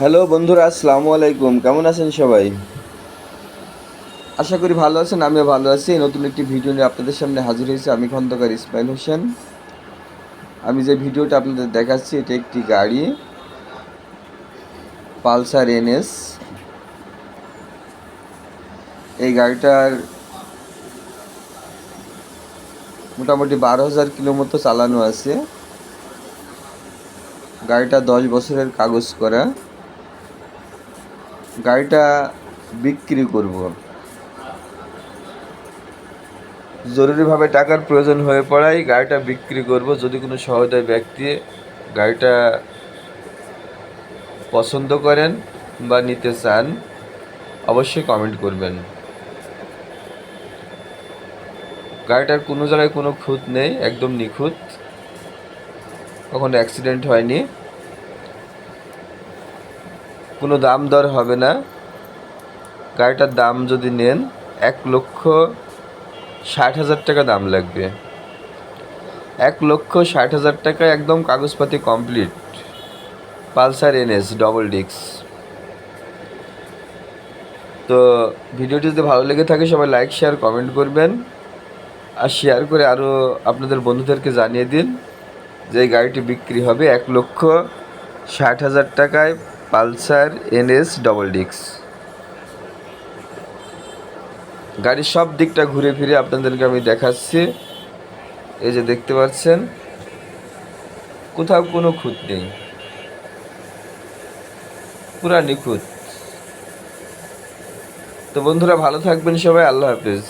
Hello বন্ধুরা, আসসালামু আলাইকুম। কেমন আছেন সবাই? আশা করি ভালো আছেন। আমিও ভালো আছি। নতুন একটি ভিডিও নিয়ে আপনাদের সামনে হাজির হয়েছি আমি, খন্দকার ইসমাইল হোসেন। আমি যে ভিডিওটা আপনাদের দেখাচ্ছি, এটা একটি গাড়ি, পালসার এনএস। এই গাড়িটার মোটামুটি 12,000 কিলো মতো চালানো আছে। গাড়িটা 10 বছরের কাগজ করা। গাড়িটা বিক্রি করব। জরুরিভাবে টাকার প্রয়োজন হয়ে পড়ায় গাড়িটা বিক্রি করব। যদি কোনো সহৃদয় ব্যক্তি গাড়িটা পছন্দ করেন বা নিতে চান, অবশ্যই কমেন্ট করবেন। গাড়িটার কোনো জায়গায় কোনো খুঁত নেই, একদম নিখুঁত, কখনো অ্যাক্সিডেন্ট হয়নি। কোনো দাম দর হবে না। গাড়িটার দাম যদি নেন 1,60,000 টাকা দাম লাগবে। 1,60,000 টাকা, একদম কাগজপাতি complete. Pulsar NS double disc. তো ভিডিওটি যদি ভালো লেগে থাকে সবাই লাইক শেয়ার কমেন্ট করবেন, আর শেয়ার করে আরও আপনাদের বন্ধুদেরকে জানিয়ে দিন যে এই গাড়িটি বিক্রি হবে 1,60,000 টাকায়। Pulsar NS double disc. গাড়ির সব দিকটা ঘুরে ফিরে আপনাদেরকে আমি দেখাচ্ছি। এই যে দেখতে পাচ্ছেন, কোথাও কোনো খুঁত নেই, পুরা নিখুঁত। তো বন্ধুরা, ভালো থাকবেন সবাই। আল্লাহ হাফেজ।